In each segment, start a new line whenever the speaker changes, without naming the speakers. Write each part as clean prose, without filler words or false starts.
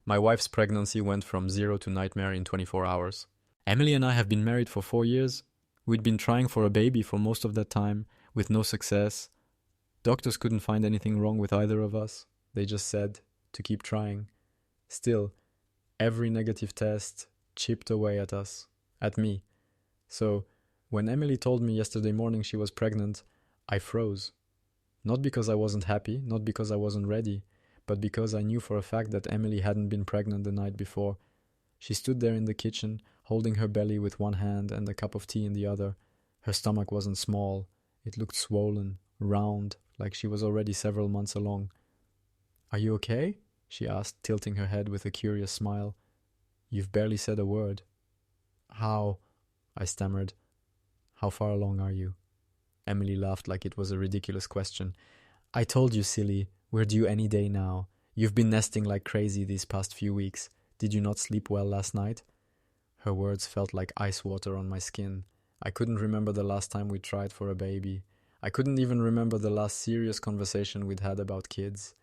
My wife's pregnancy went from zero to nightmare in 24 hours. Emily and I have been married for 4 years. We'd been trying for a baby for most of that time, with no success. Doctors couldn't find anything wrong with either of us. They just said to keep trying. Still, every negative test chipped away at us, at me. So, when Emily told me yesterday morning she was pregnant, I froze. Not because I wasn't happy, not because I wasn't ready, but because I knew for a fact that Emily hadn't been pregnant the night before. She stood there in the kitchen, holding her belly with one hand and a cup of tea in the other. Her stomach wasn't small. It looked swollen, round, like she was already several months along. "Are you okay?" she asked, tilting her head with a curious smile. "You've barely said a word." "How?" I stammered. "How far along are you?" Emily laughed like it was a ridiculous question. "I told you, silly. We're due any day now. You've been nesting like crazy these past few weeks. Did you not sleep well last night?" Her words felt like ice water on my skin. I couldn't remember the last time we tried for a baby. I couldn't even remember the last serious conversation we'd had about kids.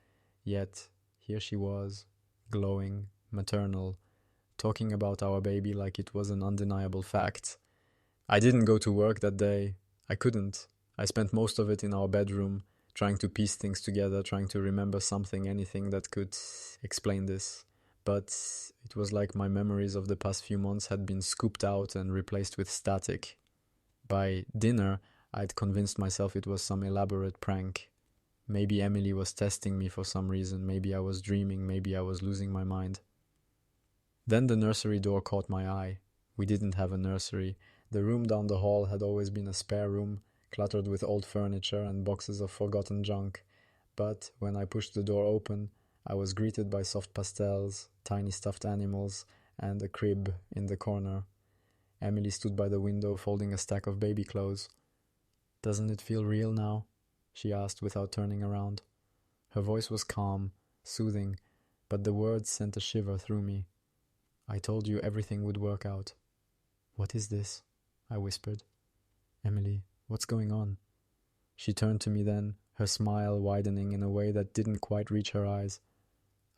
Yet, here she was, glowing, maternal, talking about our baby like it was an undeniable fact. I didn't go to work that day. I couldn't. I spent most of it in our bedroom, trying to piece things together, trying to remember something, anything that could explain this. But it was like my memories of the past few months had been scooped out and replaced with static. By dinner, I'd convinced myself it was some elaborate prank. Maybe Emily was testing me for some reason, maybe I was dreaming, maybe I was losing my mind. Then the nursery door caught my eye. We didn't have a nursery. The room down the hall had always been a spare room, cluttered with old furniture and boxes of forgotten junk. But when I pushed the door open, I was greeted by soft pastels, tiny stuffed animals, and a crib in the corner. Emily stood by the window folding a stack of baby clothes. "Doesn't it feel real now?" she asked without turning around. Her voice was calm, soothing, but the words sent a shiver through me. "I told you everything would work out." "What is this?" I whispered. "Emily, what's going on?" She turned to me then, her smile widening in a way that didn't quite reach her eyes.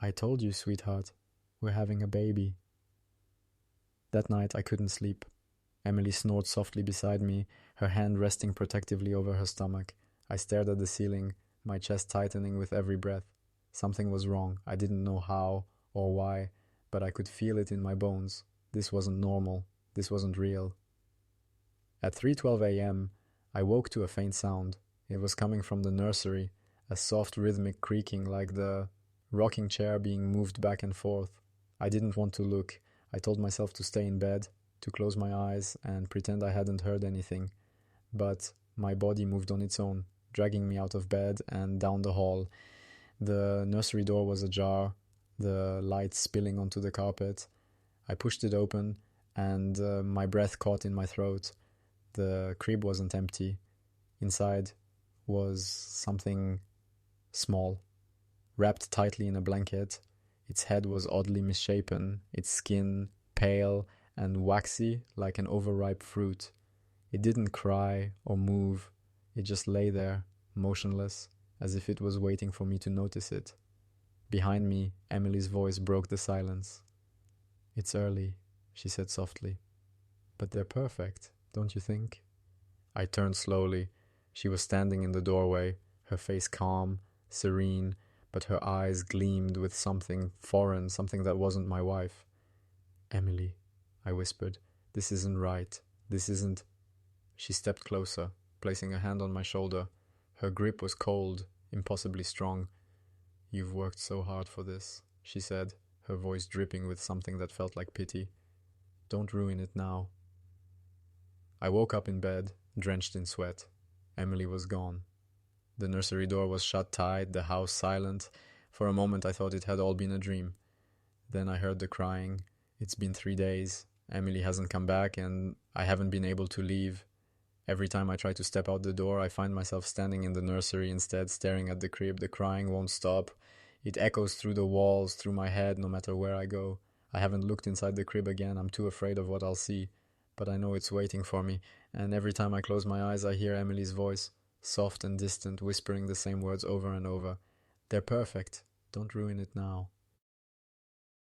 "I told you, sweetheart, we're having a baby." That night I couldn't sleep. Emily snored softly beside me, her hand resting protectively over her stomach. I stared at the ceiling, my chest tightening with every breath. Something was wrong. I didn't know how or why, but I could feel it in my bones. This wasn't normal. This wasn't real. At 3:12 a.m., I woke to a faint sound. It was coming from the nursery, a soft rhythmic creaking like the rocking chair being moved back and forth. I didn't want to look. I told myself to stay in bed, to close my eyes and pretend I hadn't heard anything. But my body moved on its own, dragging me out of bed and down the hall. The nursery door was ajar, the light spilling onto the carpet. I pushed it open, and my breath caught in my throat. The crib wasn't empty. Inside was something small, wrapped tightly in a blanket. Its head was oddly misshapen, its skin pale and waxy like an overripe fruit. It didn't cry or move. It just lay there, motionless, as if it was waiting for me to notice it. Behind me, Emily's voice broke the silence. "It's early," she said softly. "But they're perfect, don't you think?" I turned slowly. She was standing in the doorway, her face calm, serene, but her eyes gleamed with something foreign, something that wasn't my wife. "Emily," I whispered, "this isn't right. This isn't..." She stepped closer, placing a hand on my shoulder. Her grip was cold, impossibly strong. "You've worked so hard for this," she said, her voice dripping with something that felt like pity. "Don't ruin it now." I woke up in bed, drenched in sweat. Emily was gone. The nursery door was shut tight, the house silent. For a moment I thought it had all been a dream. Then I heard the crying. It's been 3 days. Emily hasn't come back and I haven't been able to leave. Every time I try to step out the door, I find myself standing in the nursery instead, staring at the crib. The crying won't stop. It echoes through the walls, through my head, no matter where I go. I haven't looked inside the crib again. I'm too afraid of what I'll see. But I know it's waiting for me, and every time I close my eyes, I hear Emily's voice, soft and distant, whispering the same words over and over. "They're perfect. Don't ruin it now."